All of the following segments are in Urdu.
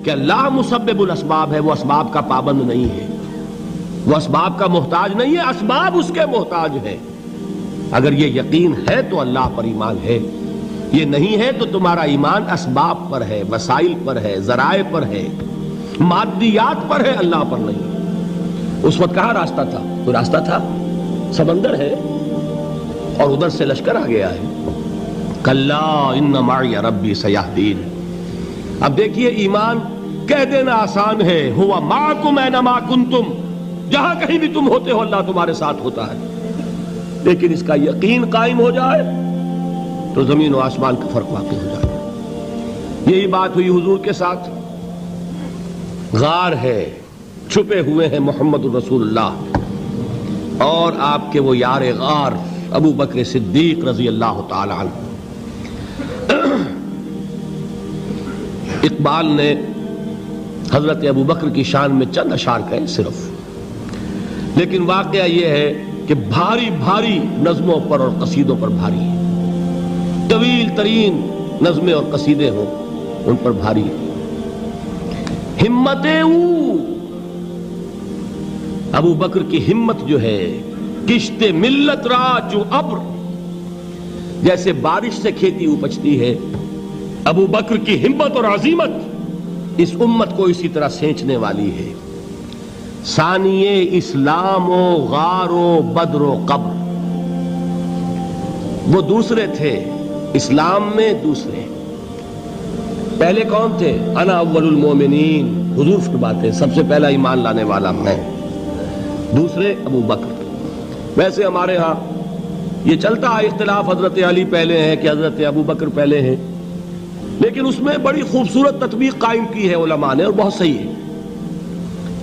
کہ اللہ مسبب الاسباب ہے، وہ اسباب کا پابند نہیں ہے، وہ اسباب کا محتاج نہیں ہے، اسباب اس کے محتاج ہے۔ اگر یہ یقین ہے تو اللہ پر ایمان ہے، یہ نہیں ہے تو تمہارا ایمان اسباب پر ہے، وسائل پر ہے، ذرائع پر ہے، مادیات پر ہے، اللہ پر نہیں۔ اس وقت کہاں راستہ تھا؟ کوئی راستہ تھا؟ سمندر ہے اور ادھر سے لشکر آ گیا ہے۔ کلا ان معی ربی سیہدین۔ اب دیکھیے ایمان کہہ دینا آسان ہے، ہوا معکم اینما کنتم، جہاں کہیں بھی تم ہوتے ہو اللہ تمہارے ساتھ ہوتا ہے، لیکن اس کا یقین قائم ہو جائے تو زمین و آسمان کا فرق واقع ہو جائے۔ یہی بات ہوئی حضور کے ساتھ۔ غار ہے، چھپے ہوئے ہیں محمد الرسول اللہ اور آپ کے وہ یار غار ابو بکر صدیق رضی اللہ تعالی عنہ۔ اقبال نے حضرت ابو بکر کی شان میں چند اشعار کہے صرف، لیکن واقعہ یہ ہے کہ بھاری بھاری نظموں پر اور قصیدوں پر بھاری ہے، طویل ترین نظمیں اور قصیدے ہوں ان پر بھاری ہے۔ ہمتیں ابو بکر کی ہمت جو ہے، کشت ملت را جو ابر، جیسے بارش سے کھیتی اپجتی ہے، ابو بکر کی ہمت اور عزیمت اس امت کو اسی طرح سینچنے والی ہے۔ ثانیے اسلام و غار و بدر و قبر، وہ دوسرے تھے اسلام میں، دوسرے پہلے کون تھے؟ انا اول المومنین، حضور فرماتے سب سے پہلا ایمان لانے والا میں، دوسرے ابو بکر۔ ویسے ہمارے ہاں یہ چلتا ہے اختلاف، حضرت علی پہلے ہیں کہ حضرت ابو بکر پہلے ہیں، لیکن اس میں بڑی خوبصورت تطبیق قائم کی ہے علماء نے اور بہت صحیح ہے۔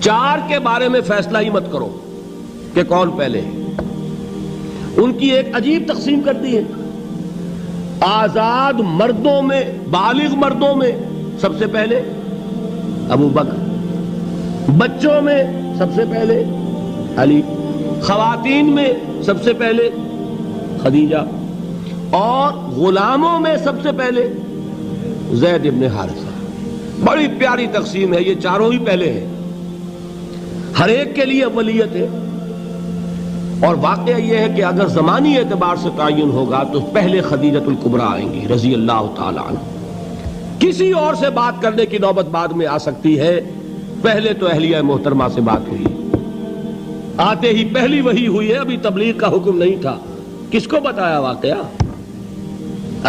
چار کے بارے میں فیصلہ ہی مت کرو کہ کون پہلے ہے، ان کی ایک عجیب تقسیم کر دی ہے۔ آزاد مردوں میں، بالغ مردوں میں سب سے پہلے ابو بکر، بچوں میں سب سے پہلے علی، خواتین میں سب سے پہلے خدیجہ، اور غلاموں میں سب سے پہلے زید ابن حارثہ۔ بڑی پیاری تقسیم ہے، یہ چاروں ہی پہلے ہیں، ہر ایک کے لیے اولیت ہے۔ اور واقعہ یہ ہے کہ اگر زمانی اعتبار سے تعین ہوگا تو پہلے خدیجۃ الکبریٰ آئیں گی رضی اللہ تعالی عنہ، کسی اور سے بات کرنے کی نوبت بعد میں آ سکتی ہے، پہلے تو اہلیہ محترمہ سے بات ہوئی، آتے ہی پہلی وحی ہوئی ہے، ابھی تبلیغ کا حکم نہیں تھا۔ کس کو بتایا واقعہ؟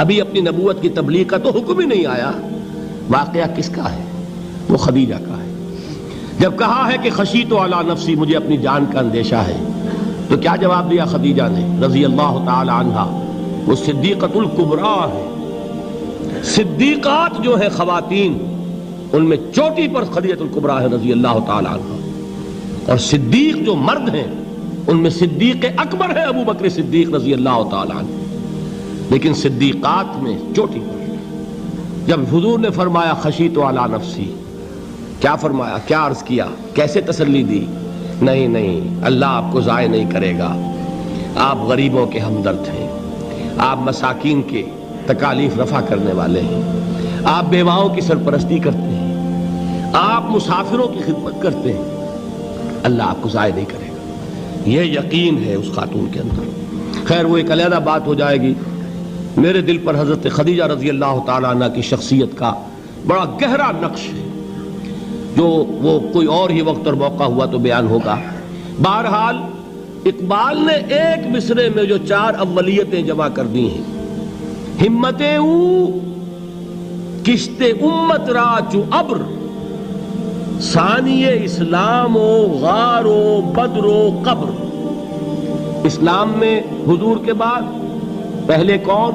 ابھی اپنی نبوت کی تبلیغ کا تو حکم ہی نہیں آیا۔ واقعہ کس کا ہے؟ وہ خدیجہ کا ہے۔ جب کہا ہے کہ خشیت علی نفسی، مجھے اپنی جان کا اندیشہ ہے، تو کیا جواب دیا خدیجہ نے رضی اللہ تعالی عنہا؟ وہ صدیقۃ الکبریٰ ہے۔ صدیقات جو ہیں خواتین، ان میں چوٹی پر خدیجۃ الکبریٰ ہے رضی اللہ تعالی عنہا، اور صدیق جو مرد ہیں ان میں صدیق اکبر ہے ابو بکر صدیق رضی اللہ تعالی عنہ، لیکن صدیقات میں چوٹی پر۔ جب حضور نے فرمایا خشیت علی نفسی، کیا فرمایا؟ کیا عرض کیا؟ کیسے تسلی دی؟ نہیں نہیں، اللہ آپ کو ضائع نہیں کرے گا، آپ غریبوں کے ہمدرد ہیں، آپ مساکین کے تکالیف رفع کرنے والے ہیں، آپ بیواؤں کی سرپرستی کرتے ہیں، آپ مسافروں کی خدمت کرتے ہیں، اللہ آپ کو ضائع نہیں کرے گا۔ یہ یقین ہے اس خاتون کے اندر۔ خیر وہ ایک علیحدہ بات ہو جائے گی۔ میرے دل پر حضرت خدیجہ رضی اللہ تعالیٰ عنہ کی شخصیت کا بڑا گہرا نقش ہے، جو وہ کوئی اور ہی وقت اور موقع ہوا تو بیان ہوگا۔ بہرحال اقبال نے ایک مصرے میں جو چار اولیتیں جمع کر دی ہیں، ہمتیں کشت امت را چو ابر، ثانی اسلام و غار و بدر و قبر۔ اسلام میں حضور کے بعد پہلے کون؟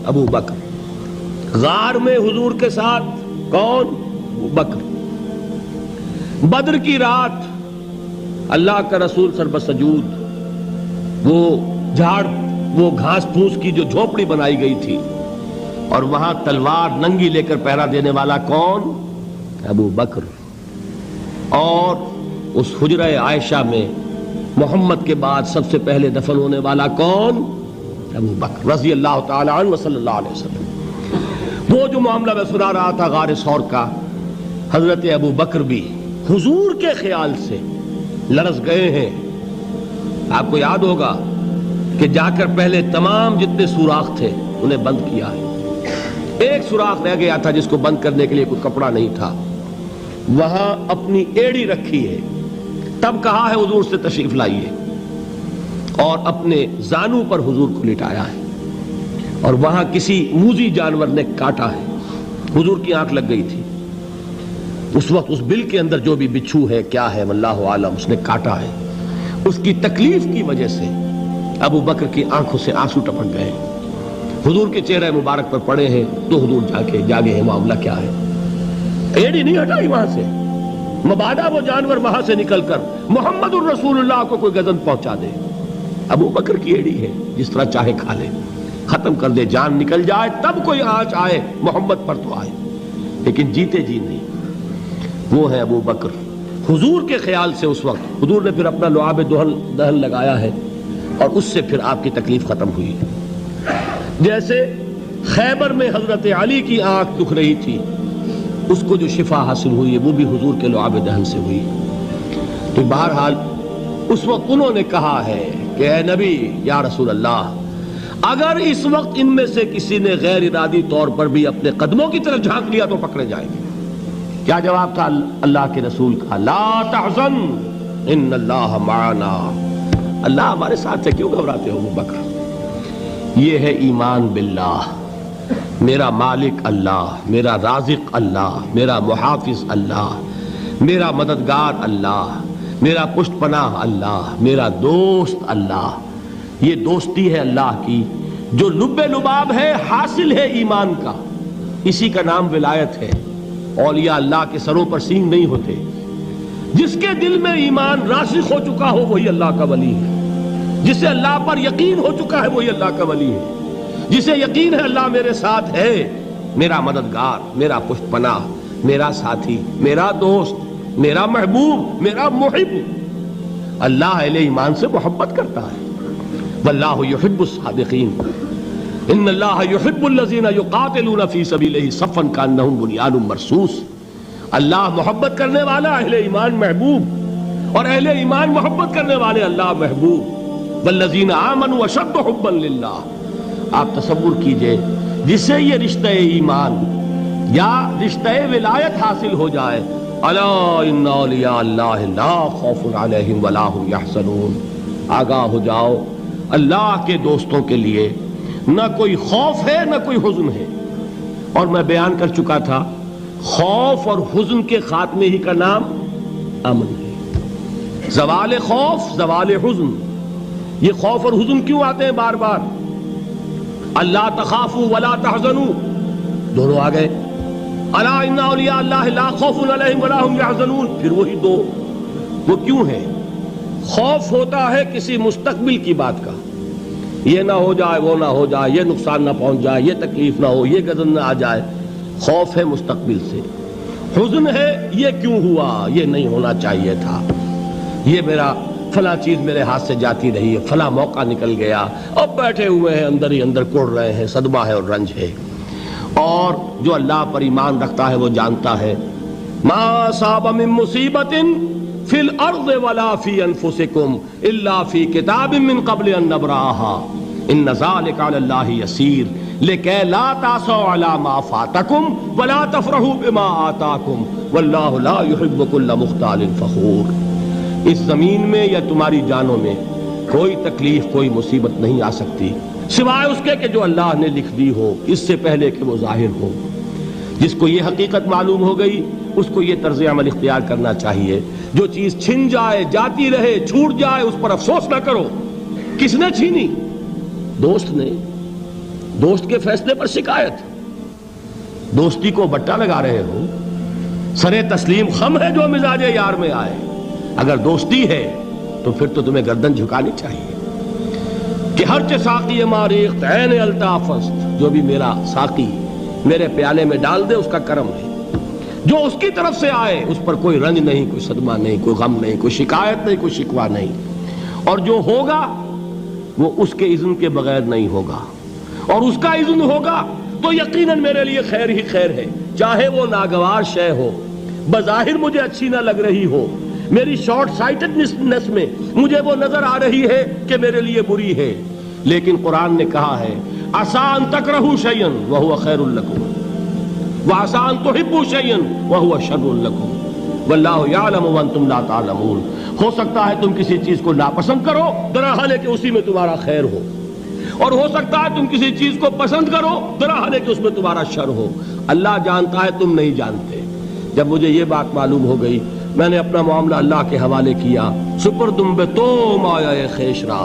ابو بکر۔ غار میں حضور کے ساتھ کون؟ ابو بکر۔ بدر کی رات اللہ کا رسول سربسجود، وہ جھاڑ، وہ گھاس پھوس کی جو جھوپڑی بنائی گئی تھی، اور وہاں تلوار ننگی لے کر پہرا دینے والا کون؟ ابو بکر۔ اور اس حجرہ عائشہ میں محمد کے بعد سب سے پہلے دفن ہونے والا کون؟ ابو بکر رضی اللہ تعالی عنہ صلی اللہ علیہ وسلم۔ وہ جو معاملہ میں سنا رہا تھا غار ثور کا، حضرت ابو بکر بھی حضور کے خیال سے لرز گئے ہیں. آپ کو یاد ہوگا کہ جا کر پہلے تمام جتنے سوراخ تھے انہیں بند کیا ہے. ایک سوراخ رہ گیا تھا جس کو بند کرنے کے لیے کوئی کپڑا نہیں تھا. وہاں اپنی ایڑی رکھی ہے. تب کہا ہے حضور سے تشریف لائیے, اور اپنے زانو پر حضور کو لٹایا ہے. اور وہاں کسی موذی جانور نے کاٹا ہے. حضور کی آنکھ لگ گئی تھی. اس وقت اس بل کے اندر جو بھی بچھو ہے کیا ہے واللہ عالم, اس نے کاٹا ہے. اس کی تکلیف کی وجہ سے ابو بکر کی آنکھوں سے آنسو ٹپک گئے. حضور کے چہرے مبارک پر پڑے ہیں تو حضور جاگے ہیں معاملہ کیا ہے. ایڑی نہیں ہٹائی وہاں سے, مبادا وہ جانور وہاں سے نکل کر محمد الرسول اللہ کو کوئی گزن پہنچا دے. ابو بکر کی ایڑی ہے, جس طرح چاہے کھا لے, ختم کر دے, جان نکل جائے تب کوئی آنچ آئے محمد پر تو آئے, لیکن جیتے جی نہیں. وہ ہے ابو بکر. حضور کے خیال سے اس وقت حضور نے پھر اپنا لعاب دہن لگایا ہے, اور اس سے پھر آپ کی تکلیف ختم ہوئی. جیسے خیبر میں حضرت علی کی آنکھ دکھ رہی تھی, اس کو جو شفا حاصل ہوئی ہے وہ بھی حضور کے لعاب دہن سے ہوئی. تو بہرحال اس وقت انہوں نے کہا ہے کہ اے نبی یا رسول اللہ, اگر اس وقت ان میں سے کسی نے غیر ارادی طور پر بھی اپنے قدموں کی طرف جھانک لیا تو پکڑے جائیں گے. کیا جواب تھا اللہ کے رسول کا؟ لا تحزن ان اللہ معنا, اللہ ہمارے ساتھ ہے, کیوں گھبراتے ہو ابو بکر. یہ ہے ایمان باللہ, میرا مالک اللہ, میرا رازق اللہ, میرا محافظ اللہ, میرا مددگار اللہ, میرا پشت پناہ اللہ, میرا دوست اللہ. یہ دوستی ہے اللہ کی جو لب لباب ہے, حاصل ہے ایمان کا. اسی کا نام ولایت ہے. اولیاء اللہ کے سروں پر سینگ نہیں ہوتے. جس کے دل میں ایمان راسخ ہو چکا ہو وہی اللہ کا ولی ہے. جسے اللہ پر یقین ہو چکا ہے وہی اللہ کا ولی ہے. جسے یقین ہے اللہ میرے ساتھ ہے, میرا مددگار, میرا پشت پناہ, میرا ساتھی, میرا دوست, میرا محبوب, میرا محب. اللہ اہل ایمان سے محبت کرتا ہے. واللہ یحب الصادقین, ان اللہ یحب الذین یقاتلون فی سبیلہ صفا کانہم بنیان مرصوص. اللہ محبت کرنے والا, اہل ایمان محبوب, اور اہل ایمان محبت کرنے والے اللہ محبوب. والذین آمنوا اشد حبا للہ. آپ تصور کیجئے جسے یہ رشتہ ایمان یا رشتہ ولایت حاصل ہو جائے, الا ان اولیاء اللہ لا خوف علیہم ولا هم یحزنون. آگاہ ہو جاؤ, اللہ کے دوستوں کے لیے نہ کوئی خوف ہے نہ کوئی حزن ہے. اور میں بیان کر چکا تھا, خوف اور حزن کے خاتمے ہی کا نام امن ہے. زوال خوف, زوال حزن. یہ خوف اور حزن کیوں آتے ہیں بار بار؟ اللہ تخافوا ولا تحزنوا, دونوں آ گئے. الا ان اولیاء اللہ لا خوف علیہم ولا هم یحزنون, پھر وہی دو. وہ کیوں ہے؟ خوف ہوتا ہے کسی مستقبل کی بات کا, یہ نہ ہو جائے, وہ نہ ہو جائے, یہ نقصان نہ پہنچ جائے, یہ تکلیف نہ ہو, یہ غضب نہ آ جائے. خوف ہے مستقبل سے. حزن ہے یہ کیوں ہوا, یہ نہیں ہونا چاہیے تھا, یہ میرا فلاں چیز میرے ہاتھ سے جاتی رہی ہے, فلاں موقع نکل گیا, اب بیٹھے ہوئے ہیں اندر ہی اندر کوڑ رہے ہیں, صدمہ ہے اور رنج ہے. اور جو اللہ پر ایمان رکھتا ہے وہ جانتا ہے ما اصاب من مصیبت فی الارض ولا فی انفسکم الا فی کتاب من قبل ان نبرأها ان ذلک علی اللہ یسیر لکی لا تعصوا علی ما فاتکم ولا تفرحوا بما آتاکم واللہ لا يحب كل مختال فخور. اس زمین میں یا تمہاری جانوں میں کوئی تکلیف, کوئی مصیبت نہیں آ سکتی سوائے اس کے کہ جو اللہ نے لکھ دی ہو, اس سے پہلے کہ وہ ظاہر ہو. جس کو یہ حقیقت معلوم ہو گئی اس کو یہ طرز عمل اختیار کرنا چاہیے. جو چیز چھن جائے, جاتی رہے, چھوٹ جائے, اس پر افسوس نہ کرو. کس نے چھینی؟ دوست نے. دوست کے فیصلے پر شکایت. دوستی کو بٹا لگا رہے ہو, سرے تسلیم خم ہے جو مزاج یار میں آئے. اگر دوستی ہے تو پھر تو تمہیں گردن جھکانی چاہیے کہ ہر چہ ساقی ماریخت عین الطافست, جو بھی میرا ساقی میرے پیالے میں ڈال دے اس کا کرم ہے. جو اس کی طرف سے آئے اس پر کوئی رنج نہیں, کوئی صدمہ نہیں, کوئی غم نہیں, کوئی شکایت نہیں, کوئی شکوہ نہیں. اور جو ہوگا وہ اس کے اذن کے بغیر نہیں ہوگا, اور اس کا اذن ہوگا تو یقیناً میرے لیے خیر ہی خیر ہے, چاہے وہ ناگوار شے ہو. بظاہر مجھے اچھی نہ لگ رہی ہو، میری شارٹ سائٹڈنس میں مجھے وہ نظر آ رہی ہے کہ میرے لیے بری ہے، لیکن قرآن نے کہا ہے عسیٰ ان تکرہوا شیئا وہو خیر لکم وعسیٰ ان تحبوا شیئا وہو شر لکم واللہ یعلم وانتم لا تعلمون۔ ہو سکتا ہے تم کسی چیز کو ناپسند کرو، درحال ہے کہ اسی میں تمہارا خیر ہو، اور ہو سکتا ہے تم کسی چیز کو پسند کرو، درحال ہے کہ اس میں تمہارا شر ہو۔ اللہ جانتا ہے، تم نہیں جانتے۔ جب مجھے یہ بات معلوم ہو گئی، میں نے اپنا معاملہ اللہ کے حوالے کیا۔ سپردم بے تو مایا خیش را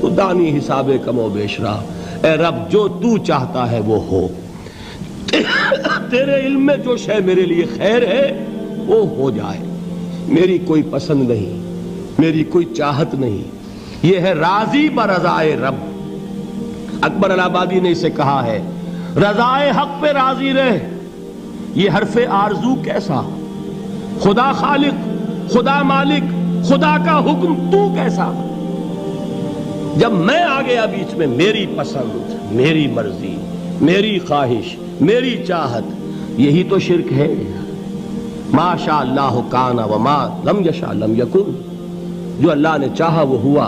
تو دانی حساب کم و بیش را۔ اے رب، جو تو چاہتا ہے وہ ہو، تیرے علم میں جو شے میرے لیے خیر ہے وہ ہو جائے، میری کوئی پسند نہیں، میری کوئی چاہت نہیں، یہ ہے راضی برضائے رب۔ اکبر الہ آبادی نے اسے کہا ہے رضائے حق پہ راضی رہ، یہ حرف آرزو کیسا، خدا خالق، خدا مالک، خدا کا حکم تو کیسا۔ جب میں آ گیا بیچ میں، میری پسند، میری مرضی، میری خواہش، میری چاہت، یہی تو شرک ہے۔ ما شاء اللہ کان وما لم یشاء لم یکن، جو اللہ نے چاہا وہ ہوا،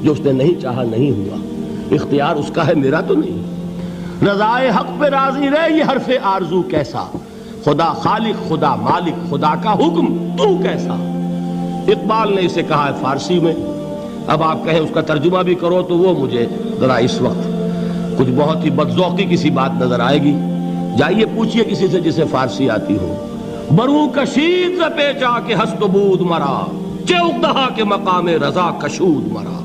جو اس نے نہیں چاہا نہیں ہوا، اختیار اس کا ہے، میرا تو نہیں۔ رضائے حق پہ راضی رہ، یہ حرف آرزو کیسا، خدا خالق، خدا مالک، خدا کا حکم تو کیسا۔ اقبال نے اسے کہا ہے فارسی میں، اب آپ کہیں اس کا ترجمہ بھی کرو تو وہ مجھے ذرا اس وقت کچھ بہت ہی بدذوقی کسی بات نظر آئے گی۔ جائیے پوچھئے کسی سے جسے فارسی آتی ہو۔ برو کشید ز پیچا کے ہست و بود مرا، چوک دہا کے مقام رضا کشود مرا۔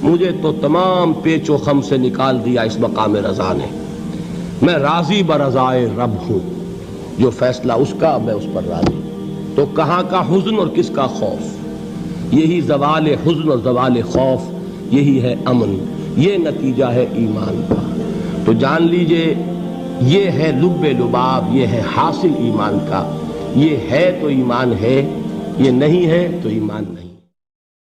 مجھے تو تمام پیچ و خم سے نکال دیا اس مقام رضا نے۔ میں راضی برضائے رب ہوں، جو فیصلہ اس کا میں اس پر راضی۔ تو کہاں کا حزن اور کس کا خوف؟ یہی زوال حزن اور زوال خوف، یہی ہے امن، یہ نتیجہ ہے ایمان کا۔ تو جان لیجئے یہ ہے لب لباب، یہ ہے حاصل ایمان کا۔ یہ ہے تو ایمان ہے، یہ نہیں ہے تو ایمان نہیں۔